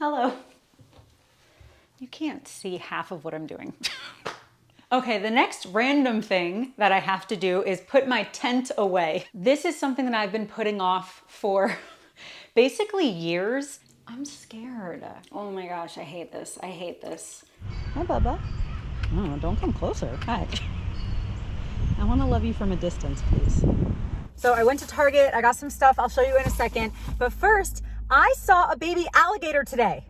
Hello. You can't see half of what I'm doing. Okay, the next random thing that I have to do is put my tent away. This is something that I've been putting off for basically years. I'm scared. Oh my gosh, I hate this. I hate this. Hi, Bubba. Oh, don't come closer. Hi. I want to love you from a distance, please. So I went to Target. I got some stuff. I'll show you in a second. But first, I saw a baby alligator today.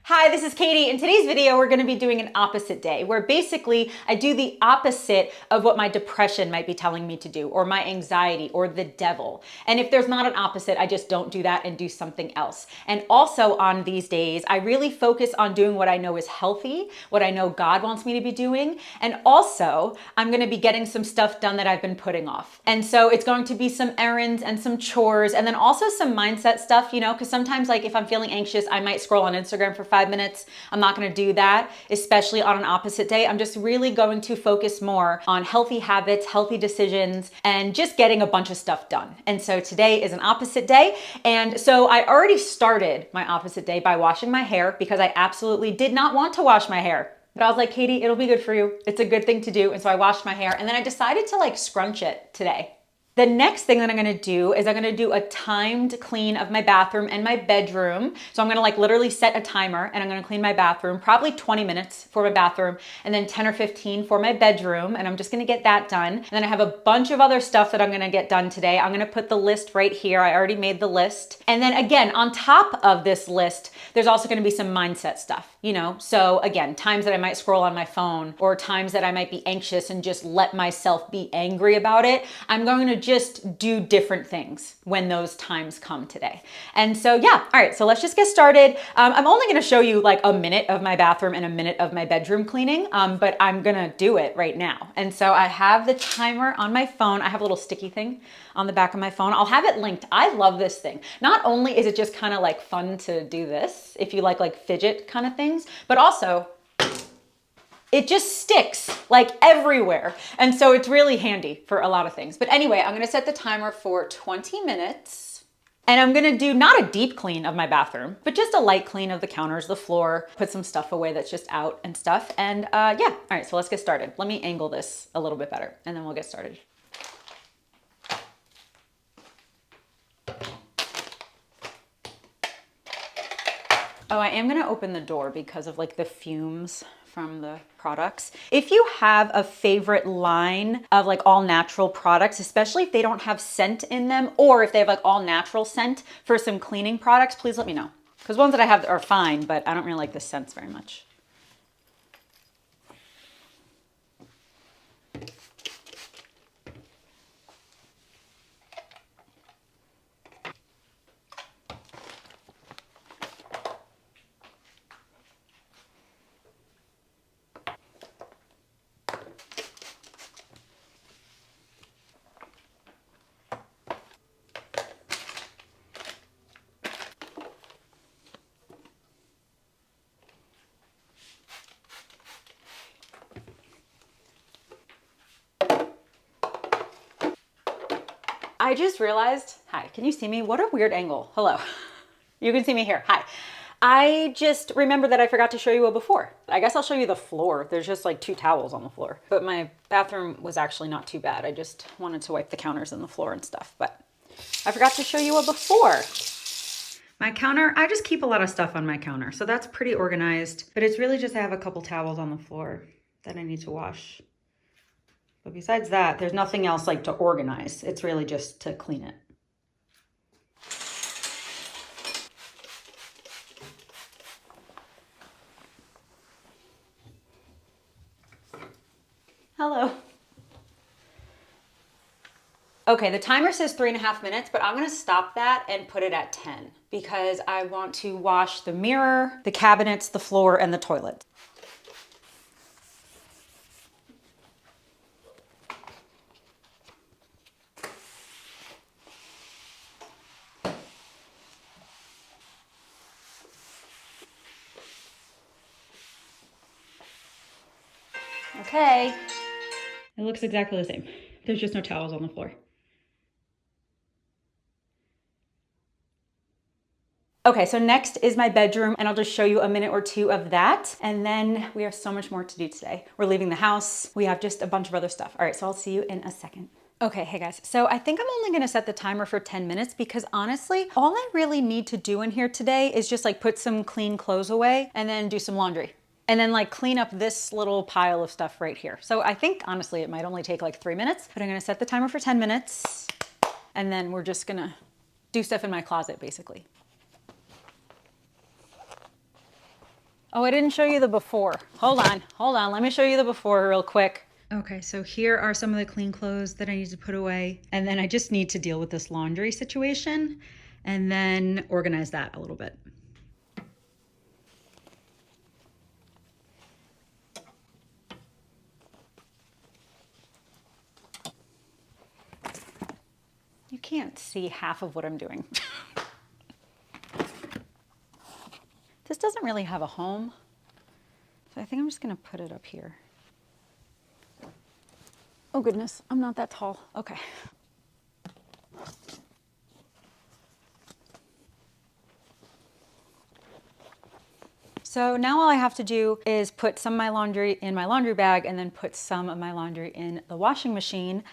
Hi, this is Katie. In today's video, we're gonna be doing an opposite day, where basically I do the opposite of what my depression might be telling me to do, or my anxiety, or the devil. And if there's not an opposite, I just don't do that and do something else. And also on these days, I really focus on doing what I know is healthy, what I know God wants me to be doing. And also, I'm gonna be getting some stuff done that I've been putting off. And so it's going to be some errands and some chores, and then also some mindset stuff, you know, because sometimes like if I'm feeling anxious, I might scroll on Instagram for 5 minutes. I'm not gonna do that, especially on an opposite day. I'm just really going to focus more on healthy habits, healthy decisions, and just getting a bunch of stuff done. And so today is an opposite day. And so I already started my opposite day by washing my hair because I absolutely did not want to wash my hair. But I was like, Katie, it'll be good for you. It's a good thing to do. And so I washed my hair and then I decided to like scrunch it today. The next thing that I'm gonna do is I'm gonna do a timed clean of my bathroom and my bedroom. So I'm gonna like literally set a timer and I'm gonna clean my bathroom, probably 20 minutes for my bathroom and then 10 or 15 for my bedroom. And I'm just gonna get that done. And then I have a bunch of other stuff that I'm gonna get done today. I'm gonna put the list right here. I already made the list. And then again, on top of this list, there's also gonna be some mindset stuff, you know? So again, times that I might scroll on my phone or times that I might be anxious and just let myself be angry about it. I'm going to just do different things when those times come today. And so yeah, all right, so let's just get started. I'm only gonna show you like a minute of my bathroom and a minute of my bedroom cleaning, but I'm gonna do it right now. And so I have the timer on my phone. I have a little sticky thing on the back of my phone. I'll have it linked. I love this thing. Not only is it just kind of like fun to do this, if you like fidget kind of things, but also it just sticks like everywhere. And so it's really handy for a lot of things. But anyway, I'm gonna set the timer for 20 minutes. And I'm gonna do not a deep clean of my bathroom, but just a light clean of the counters, the floor, put some stuff away that's just out and stuff. And yeah, all right, so let's get started. Let me angle this a little bit better and then we'll get started. Oh, I am gonna open the door because of like the fumes from the products. If you have a favorite line of like all natural products, especially if they don't have scent in them, or if they have like all natural scent for some cleaning products, please let me know. Because ones that I have are fine, but I don't really like the scents very much. I just realized, hi, can you see me? What a weird angle. Hello. You can see me here. Hi. I just remembered that I forgot to show you a before. I guess I'll show you the floor. There's just like 2 towels on the floor. But my bathroom was actually not too bad. I just wanted to wipe the counters and the floor and stuff. But I forgot to show you a before. My counter, I just keep a lot of stuff on my counter. So that's pretty organized. But it's really just I have a couple towels on the floor that I need to wash. But besides that, there's nothing else like to organize. It's really just to clean it. Hello. Okay, the timer says 3.5 minutes, but I'm gonna stop that and put it at 10 because I want to wash the mirror, the cabinets, the floor, and the toilet. Okay, it looks exactly the same. There's just no towels on the floor. Okay, so next is my bedroom, and I'll just show you a minute or two of that. And then we have so much more to do today. We're leaving the house. We have just a bunch of other stuff. All right, so I'll see you in a second. Okay, hey guys, so I think I'm only gonna set the timer for 10 minutes because honestly, all I really need to do in here today is just like put some clean clothes away and then do some laundry. And then like clean up this little pile of stuff right here. So I think honestly, it might only take like 3 minutes, but I'm gonna set the timer for 10 minutes. And then we're just gonna do stuff in my closet basically. Oh, I didn't show you the before. Hold on. Let me show you the before real quick. Okay, so here are some of the clean clothes that I need to put away. And then I just need to deal with this laundry situation and then organize that a little bit. You can't see half of what I'm doing. This doesn't really have a home, so I think I'm just gonna put it up here. Oh goodness, I'm not that tall. Okay. So now all I have to do is put some of my laundry in my laundry bag and then put some of my laundry in the washing machine.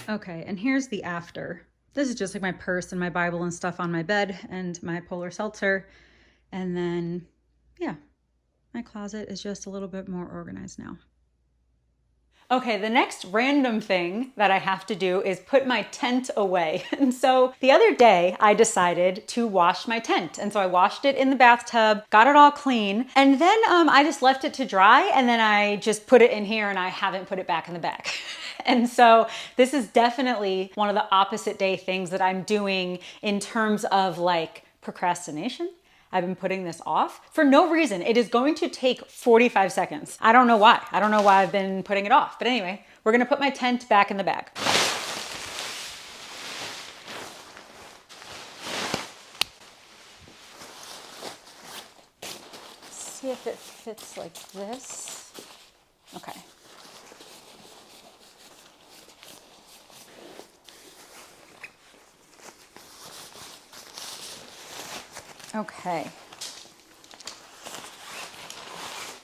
Okay, and here's the after. This is just like my purse and my Bible and stuff on my bed and my polar seltzer. And then, yeah, my closet is just a little bit more organized now. Okay, the next random thing that I have to do is put my tent away. And so the other day I decided to wash my tent. And so I washed it in the bathtub, got it all clean. And then I just left it to dry and then I just put it in here and I haven't put it back in the bag. And so this is definitely one of the opposite day things that I'm doing in terms of like procrastination. I've been putting this off for no reason. It is going to take 45 seconds. I don't know why. I don't know why I've been putting it off. But anyway, we're gonna put my tent back in the bag. See if it fits like this. Okay. Okay.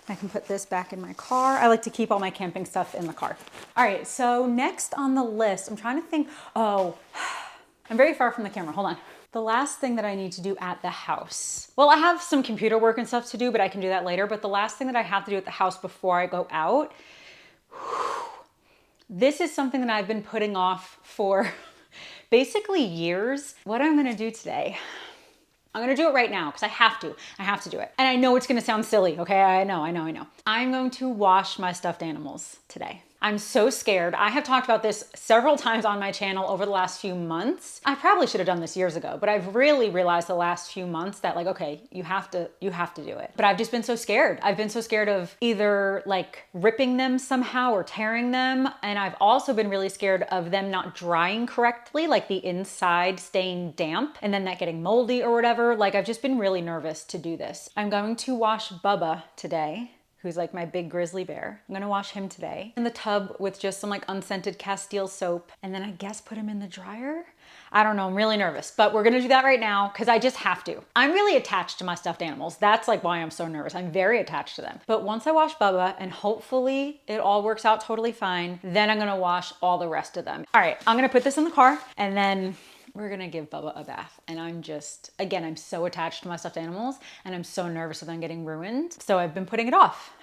I can put this back in my car. I like to keep all my camping stuff in the car. All right, so next on the list, I'm trying to think, oh, I'm very far from the camera, hold on. The last thing that I need to do at the house. Well, I have some computer work and stuff to do, but I can do that later. But the last thing that I have to do at the house before I go out, this is something that I've been putting off for basically years. What I'm gonna do today, I'm gonna do it right now because I have to do it. And I know it's gonna sound silly, okay? I know. I'm going to wash my stuffed animals today. I'm so scared. I have talked about this several times on my channel over the last few months. I probably should have done this years ago, but I've really realized the last few months that like, okay, you have to do it. But I've just been so scared. I've been so scared of either like ripping them somehow or tearing them. And I've also been really scared of them not drying correctly, like the inside staying damp and then that getting moldy or whatever. Like I've just been really nervous to do this. I'm going to wash Bubba today, who's like my big grizzly bear. I'm gonna wash him today in the tub with just some like unscented Castile soap and then I guess put him in the dryer. I don't know, I'm really nervous, but we're gonna do that right now because I just have to. I'm really attached to my stuffed animals. That's like why I'm so nervous. I'm very attached to them. But once I wash Bubba and hopefully it all works out totally fine, then I'm gonna wash all the rest of them. All right, I'm gonna put this in the car and then we're gonna give Bubba a bath. And I'm just, again, I'm so attached to my stuffed animals and I'm so nervous of them getting ruined. So I've been putting it off.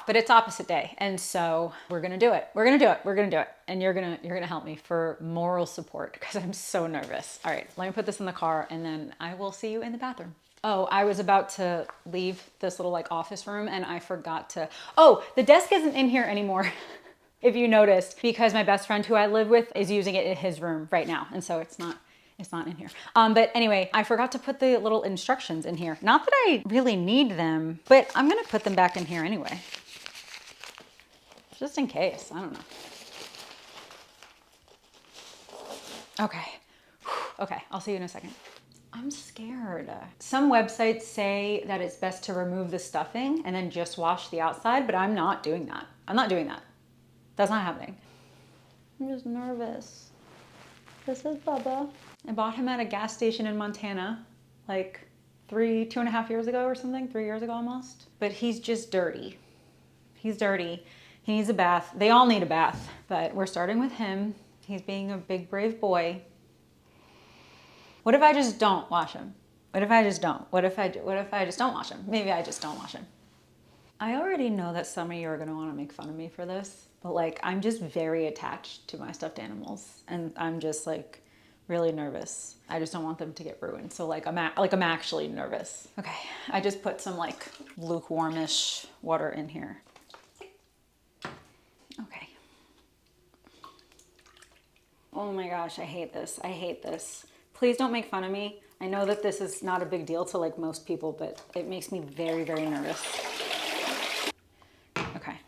But it's opposite day. And so we're gonna do it. We're gonna do it. And you're gonna help me for moral support because I'm so nervous. All right, let me put this in the car and then I will see you in the bathroom. Oh, I was about to leave this little like office room and I forgot to, oh, the desk isn't in here anymore. If you noticed, because my best friend who I live with is using it in his room right now. And so it's not in here. But anyway, I forgot to put the little instructions in here. Not that I really need them, but I'm gonna put them back in here anyway. Just in case, I don't know. Okay, I'll see you in a second. I'm scared. Some websites say that it's best to remove the stuffing and then just wash the outside, but I'm not doing that. That's not happening. I'm just nervous. This is Bubba. I bought him at a gas station in Montana, like 2.5 years ago or something, 3 years ago almost. But he's just dirty. He's dirty. He needs a bath. They all need a bath, but we're starting with him. He's being a big, brave boy. What if I just don't wash him? What if I just don't? What if I just don't wash him? Maybe I just don't wash him. I already know that some of you are gonna wanna make fun of me for this, but like, I'm just very attached to my stuffed animals, and I'm just like really nervous. I just don't want them to get ruined. So like, I'm actually nervous. Okay, I just put some like lukewarmish water in here. Okay. Oh my gosh, I hate this. I hate this. Please don't make fun of me. I know that this is not a big deal to like most people, but it makes me very, very nervous. Okay.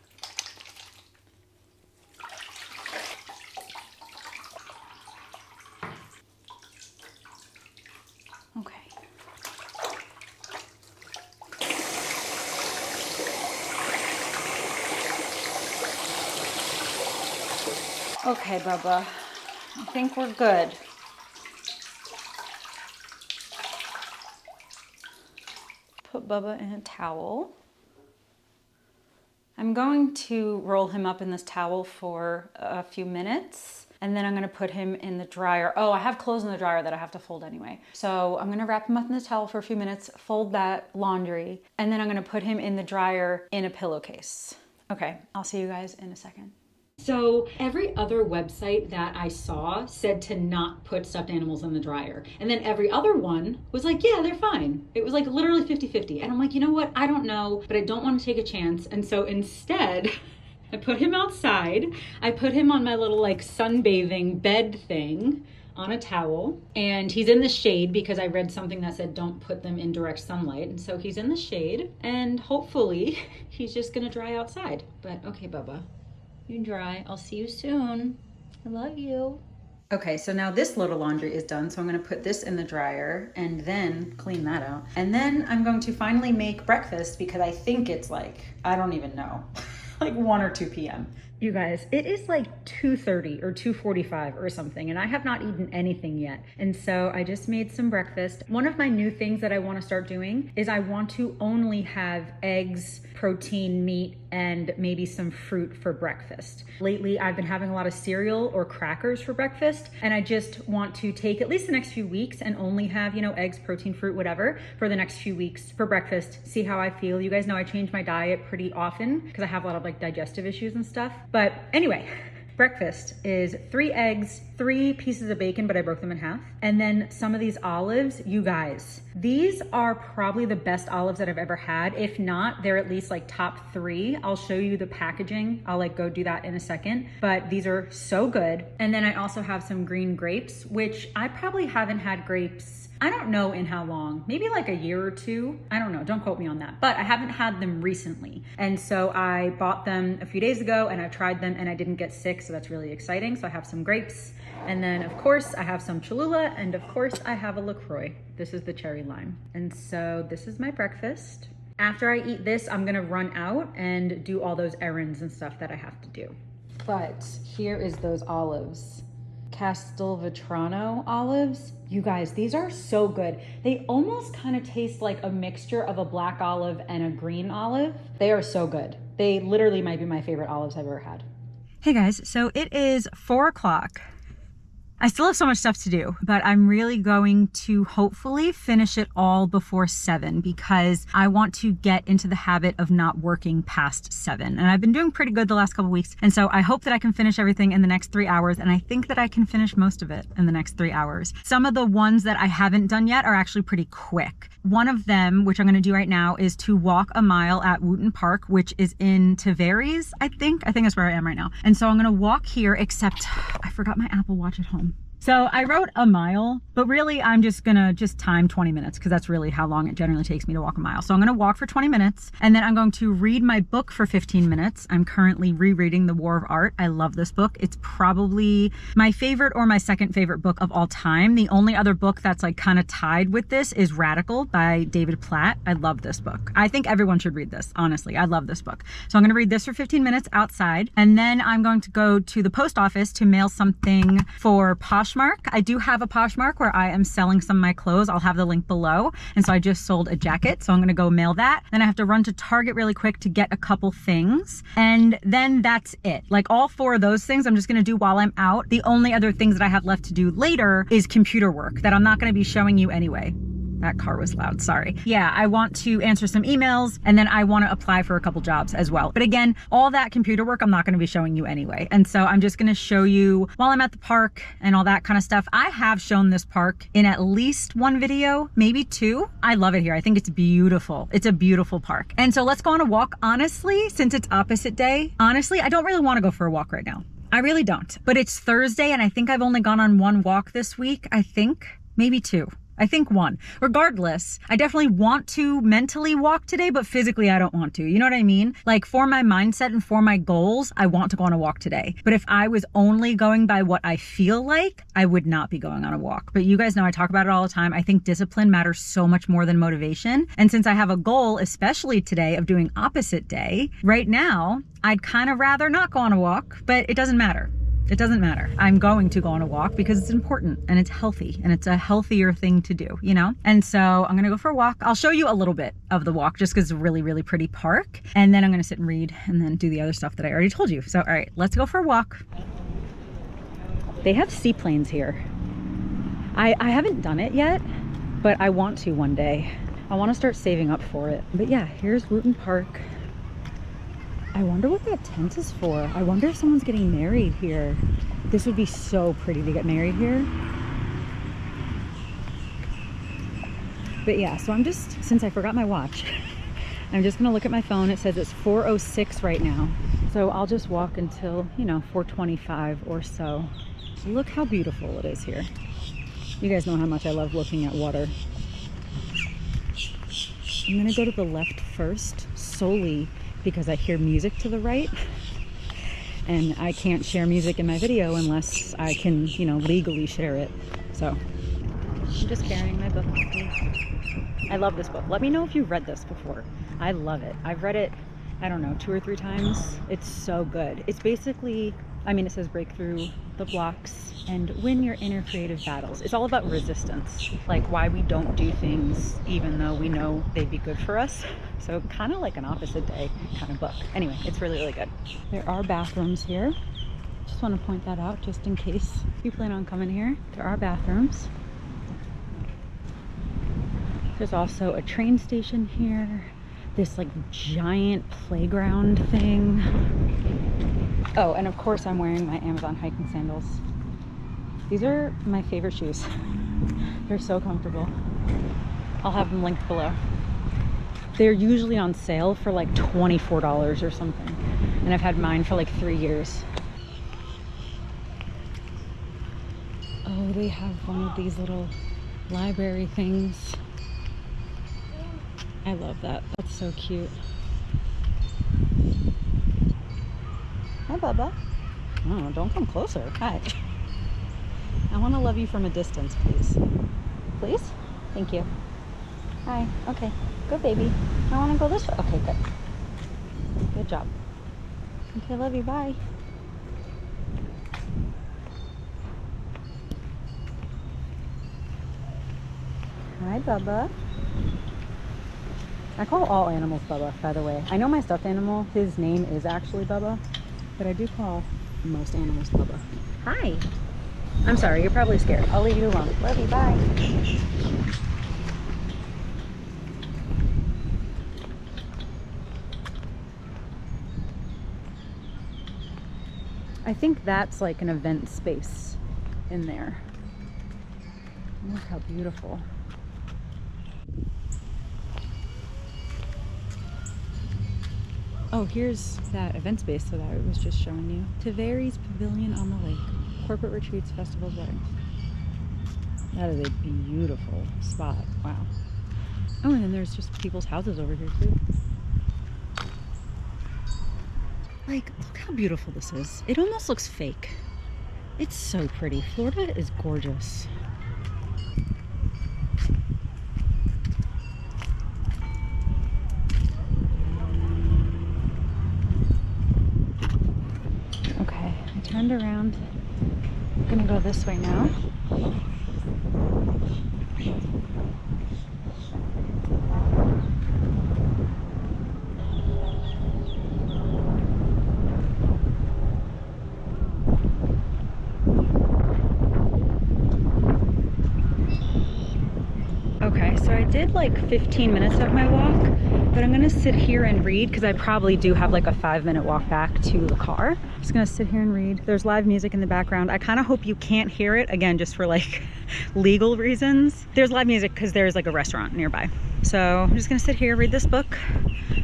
Okay. Okay, Bubba. I think we're good. Put Bubba in a towel. I'm going to roll him up in this towel for a few minutes, and then I'm gonna put him in the dryer. Oh, I have clothes in the dryer that I have to fold anyway. So I'm gonna wrap him up in the towel for a few minutes, fold that laundry, and then I'm gonna put him in the dryer in a pillowcase. Okay, I'll see you guys in a second. So every other website that I saw said to not put stuffed animals in the dryer. And then every other one was like, yeah, they're fine. It was like literally 50-50. And I'm like, you know what? I don't know, but I don't want to take a chance. And so instead, I put him outside. I put him on my little like sunbathing bed thing on a towel. And he's in the shade because I read something that said don't put them in direct sunlight. And so he's in the shade, and hopefully he's just gonna dry outside. But okay, Bubba. You dry. I'll see you soon. I love you. Okay, so now this load of laundry is done, so I'm gonna put this in the dryer and then clean that out. And then I'm going to finally make breakfast because I think it's like, I don't even know, like 1 or 2 p.m. You guys, it is like 2:30 or 2:45 or something, and I have not eaten anything yet. And so I just made some breakfast. One of my new things that I want to start doing is I want to only have eggs, protein, meat, and maybe some fruit for breakfast. Lately, I've been having a lot of cereal or crackers for breakfast, and I just want to take at least the next few weeks and only have, you know, eggs, protein, fruit, whatever, for the next few weeks for breakfast, see how I feel. You guys know I change my diet pretty often because I have a lot of like digestive issues and stuff. But anyway, breakfast is 3 eggs, 3 pieces of bacon, but I broke them in half. And then some of these olives, you guys, these are probably the best olives that I've ever had. If not, they're at least like top 3. I'll show you the packaging. I'll like go do that in a second, but these are so good. And then I also have some green grapes, which I probably haven't had grapes, I don't know in how long, maybe like a year or 2. I don't know, don't quote me on that, but I haven't had them recently. And so I bought them a few days ago and I tried them and I didn't get sick, so that's really exciting. So I have some grapes, and then of course I have some Cholula, and of course I have a LaCroix. This is the cherry lime. And so this is my breakfast. After I eat this, I'm gonna run out and do all those errands and stuff that I have to do. But here is those olives. Castelvetrano olives. You guys, these are so good. They almost kind of taste like a mixture of a black olive and a green olive. They are so good. They literally might be my favorite olives I've ever had. Hey guys, so it is 4 o'clock. I still have so much stuff to do, but I'm really going to hopefully finish it all before 7 because I want to get into the habit of not working past 7. And I've been doing pretty good the last couple weeks. And so I hope that I can finish everything in the next 3 hours. And I think that I can finish most of it in the next 3 hours. Some of the ones that I haven't done yet are actually pretty quick. One of them, which I'm gonna do right now, is to walk a mile at Wooten Park, which is in Tavares, I think that's where I am right now. And so I'm gonna walk here, except I forgot my Apple Watch at home. So I wrote a mile, but really I'm just gonna time 20 minutes because that's really how long it generally takes me to walk a mile. So I'm gonna walk for 20 minutes and then I'm going to read my book for 15 minutes. I'm currently rereading The War of Art. I love this book. It's probably my favorite or my second favorite book of all time. The only other book that's like kind of tied with this is Radical by David Platt. I love this book. I think everyone should read this, honestly. I love this book. So I'm gonna read this for 15 minutes outside and then I'm going to go to the post office to mail something for Poshmark. I do have a Poshmark where I am selling some of my clothes. I'll have the link below. And so I just sold a jacket. So I'm gonna go mail that. Then I have to run to Target really quick to get a couple things. And then that's it. Like all 4 of those things I'm just gonna do while I'm out. The only other things that I have left to do later is computer work that I'm not gonna be showing you anyway. That car was loud, sorry. Yeah, I want to answer some emails and then I want to apply for a couple jobs as well. But again, all that computer work I'm not going to be showing you anyway. And so I'm just going to show you while I'm at the park and all that kind of stuff. I have shown this park in at least 1 video, maybe 2. I love it here. I think it's beautiful. It's a beautiful park. And so let's go on a walk. Honestly, since it's opposite day, honestly, I don't really want to go for a walk right now. I really don't. But it's Thursday and I think I've only gone on 1 walk this week. I think maybe 2. I think 1. Regardless, I definitely want to mentally walk today, but physically I don't want to. You know what I mean? Like for my mindset and for my goals, I want to go on a walk today. But if I was only going by what I feel like, I would not be going on a walk. But you guys know I talk about it all the time. I think discipline matters so much more than motivation. And since I have a goal, especially today, of doing opposite day, right now, I'd kind of rather not go on a walk, but it doesn't matter. It doesn't matter. I'm going to go on a walk because it's important and it's healthy and it's a healthier thing to do, you know? And so I'm gonna go for a walk. I'll show you a little bit of the walk just because it's a really, really pretty park. And then I'm gonna sit and read and then do the other stuff that I already told you. So, all right, let's go for a walk. They have seaplanes here. I haven't done it yet, but I want to one day. I want to start saving up for it. But yeah, here's Wooten Park. I wonder what that tent is for. I wonder if someone's getting married here. This would be so pretty to get married here. But yeah, so I'm just, since I forgot my watch, I'm just gonna look at my phone. It says it's 4:06 right now. So I'll just walk until, you know, 4:25 or so. Look how beautiful it is here. You guys know how much I love looking at water. I'm gonna go to the left first, solely because I hear music to the right and I can't share music in my video unless I can, you know, legally share it. So I'm just carrying my book. I love this book. Let me know if you've read this before. I love it. I've read it, I don't know, 2 or 3 times. It's so good. It's basically, I mean, it says break through the blocks and win your inner creative battles. It's all about resistance, like why we don't do things even though we know they'd be good for us. So kind of like an opposite day kind of book. Anyway, it's really, really good. There are bathrooms here. Just want to point that out just in case you plan on coming here. There are bathrooms. There's also a train station here. This like giant playground thing. Oh, and of course I'm wearing my Amazon hiking sandals. These are my favorite shoes. They're so comfortable. I'll have them linked below. They're usually on sale for like $24 or something. And I've had mine for like 3 years. Oh, they have one of these little library things. I love that. That's so cute. Hi, Bubba. Oh, don't come closer. Hi. I want to love you from a distance, please. Please? Thank you. Hi. Okay. Good, baby. I want to go this way. Okay, good. Good job. Okay, love you. Bye. Hi, Bubba. I call all animals Bubba, by the way. I know my stuffed animal, his name is actually Bubba, but I do call most animals Bubba. Hi. I'm sorry, you're probably scared. I'll leave you alone. Love you, bye. I think that's like an event space in there. Look how beautiful. Oh, here's that event space that I was just showing you. Taveri's Pavilion on the Lake. Corporate retreats, festivals, weddings. That is a beautiful spot. Wow. Oh, and then there's just people's houses over here too. Like, look how beautiful this is. It almost looks fake. It's so pretty. Florida is gorgeous. Okay, I turned around. I'm gonna go this way now. Okay, so I did like 15 minutes of my walk, but I'm gonna sit here and read because I probably do have like a 5-minute walk back to the car. I'm just gonna sit here and read. There's live music in the background. I kind of hope you can't hear it, again, just for like legal reasons. There's live music because there's like a restaurant nearby. So I'm just gonna sit here, read this book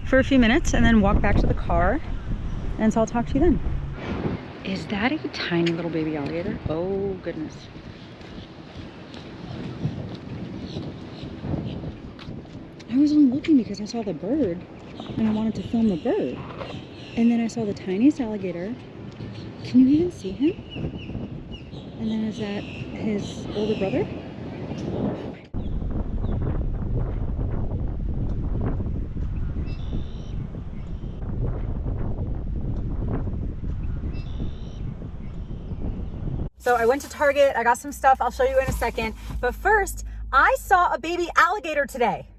for a few minutes and then walk back to the car. And so I'll talk to you then. Is that a tiny little baby alligator? Oh goodness. I was only looking because I saw the bird and I wanted to film the bird. And then I saw the tiniest alligator. Can you even see him? And then is that his older brother? So I went to Target, I got some stuff, I'll show you in a second. But first, I saw a baby alligator today.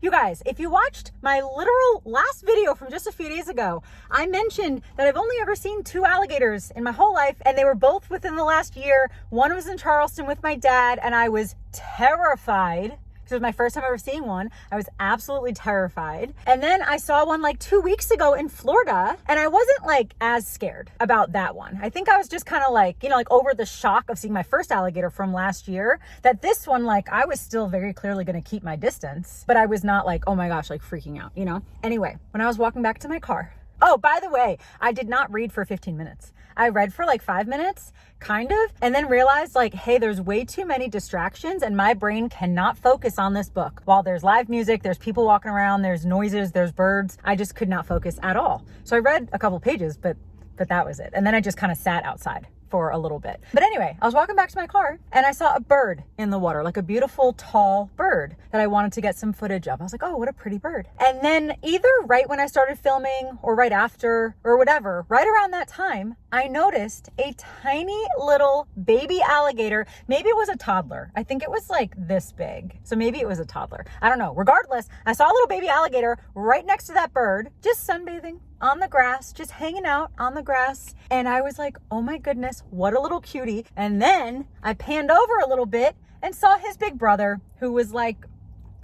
You guys, if you watched my literal last video from just a few days ago, I mentioned that I've only ever seen 2 alligators in my whole life, and they were both within the last year. One was in Charleston with my dad, and I was terrified. It was my first time ever seeing one. I was absolutely terrified. And then I saw one like 2 weeks ago in Florida, and I wasn't like as scared about that one. I think I was just kind of like, you know, like over the shock of seeing my first alligator from last year, that this one, like, I was still very clearly going to keep my distance, but I was not like, oh my gosh, like freaking out, you know? Anyway, when I was walking back to my car, oh, by the way, I did not read for 15 minutes. I read for like 5 minutes, kind of, and then realized like, hey, there's way too many distractions and my brain cannot focus on this book. While there's live music, there's people walking around, there's noises, there's birds, I just could not focus at all. So I read a couple pages, but that was it. And then I just kind of sat outside for a little bit. But anyway, I was walking back to my car and I saw a bird in the water, like a beautiful tall bird that I wanted to get some footage of. I was like, oh, what a pretty bird. And then either right when I started filming or right after or whatever, right around that time, I noticed a tiny little baby alligator. Maybe it was a toddler. I think it was like this big. So maybe it was a toddler. I don't know. Regardless, I saw a little baby alligator right next to that bird, just sunbathing on the grass, just hanging out on the grass. And I was like, oh my goodness, what a little cutie. And then I panned over a little bit and saw his big brother, who was like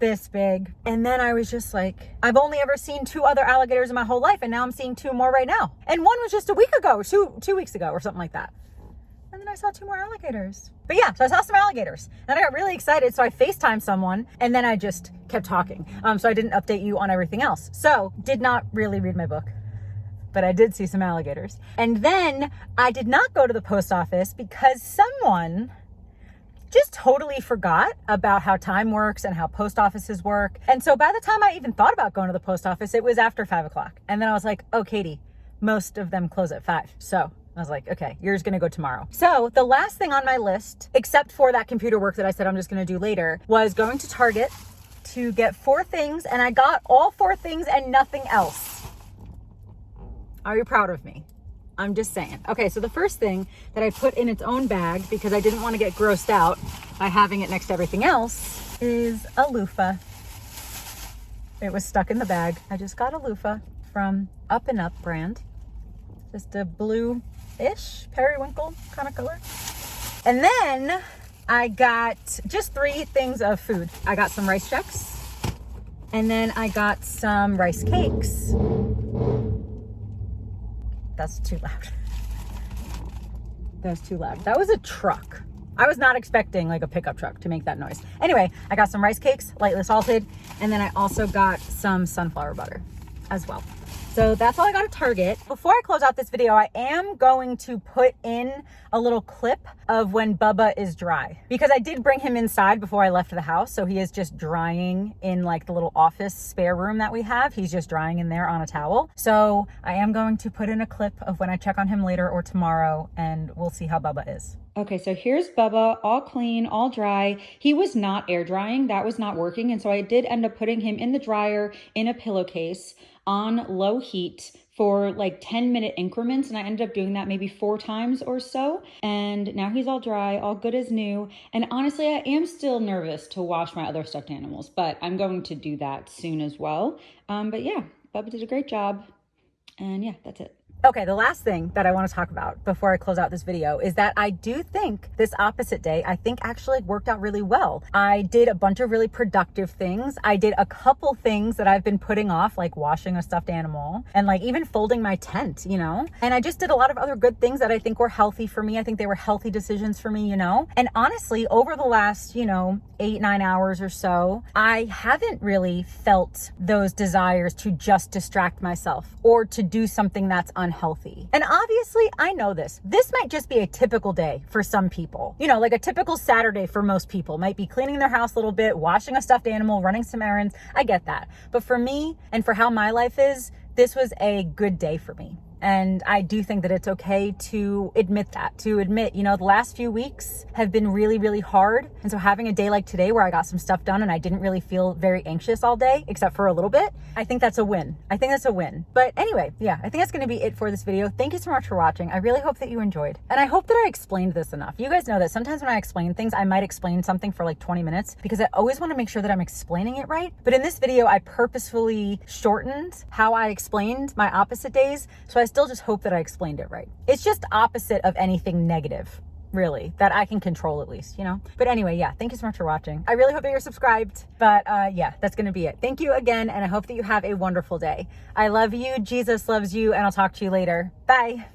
this big. And then I was just like, I've only ever seen 2 other alligators in my whole life, and now I'm seeing 2 more right now. And one was just a week ago, or two weeks ago or something like that. And then I saw 2 more alligators. But yeah, so I saw some alligators and I got really excited. So I FaceTimed someone and then I just kept talking. So I didn't update you on everything else. So did not really read my book, but I did see some alligators. And then I did not go to the post office because someone just totally forgot about how time works and how post offices work. And so by the time I even thought about going to the post office, it was after 5 o'clock. And then I was like, oh, Katie, most of them close at 5. So I was like, okay, yours gonna go tomorrow. So the last thing on my list, except for that computer work that I said I'm just gonna do later, was going to Target to get 4 things, and I got all 4 things and nothing else. Are you proud of me? I'm just saying. Okay, so the first thing that I put in its own bag because I didn't want to get grossed out by having it next to everything else is a loofah. It was stuck in the bag. I just got a loofah from Up and Up brand. Just a blue-ish periwinkle kind of color. And then I got just 3 things of food. I got some rice checks, and then I got some rice cakes. That's too loud. That was too loud. That was a truck. I was not expecting like a pickup truck to make that noise. Anyway, I got some rice cakes, lightly salted, and then I also got some sunflower butter as well. So that's all I got at Target. Before I close out this video, I am going to put in a little clip of when Bubba is dry, because I did bring him inside before I left the house. So he is just drying in like the little office spare room that we have. He's just drying in there on a towel. So I am going to put in a clip of when I check on him later or tomorrow, and we'll see how Bubba is. Okay, so here's Bubba, all clean, all dry. He was not air drying, that was not working. And so I did end up putting him in the dryer in a pillowcase on low heat for like 10-minute increments. And I ended up doing that maybe 4 times or so. And now he's all dry, all good as new. And honestly, I am still nervous to wash my other stuffed animals, but I'm going to do that soon as well. But yeah, Bubba did a great job. And yeah, that's it. Okay, the last thing that I want to talk about before I close out this video is that I do think this opposite day, I think actually worked out really well. I did a bunch of really productive things. I did a couple things that I've been putting off, like washing a stuffed animal and like even folding my tent, you know? And I just did a lot of other good things that I think were healthy for me. I think they were healthy decisions for me, you know? And honestly, over the last, 8-9 hours or so, I haven't really felt those desires to just distract myself or to do something that's unhealthy. And obviously, I know this. This might just be a typical day for some people. Like a typical Saturday for most people might be cleaning their house a little bit, washing a stuffed animal, running some errands. I get that. But for me and for how my life is, this was a good day for me. And I do think that it's okay to admit that, the last few weeks have been really, really hard. And so having a day like today where I got some stuff done and I didn't really feel very anxious all day, except for a little bit, I think that's a win. But anyway, yeah, I think that's going to be it for this video. Thank you so much for watching. I really hope that you enjoyed. And I hope that I explained this enough. You guys know that sometimes when I explain things, I might explain something for like 20 minutes because I always want to make sure that I'm explaining it right. But in this video, I purposefully shortened how I explained my opposite days. So I still just hope that I explained it right. It's just opposite of anything negative, really, that I can control at least, But anyway, yeah, thank you so much for watching. I really hope that you're subscribed. But yeah, that's going to be it. Thank you again, and I hope that you have a wonderful day. I love you, Jesus loves you, and I'll talk to you later. Bye.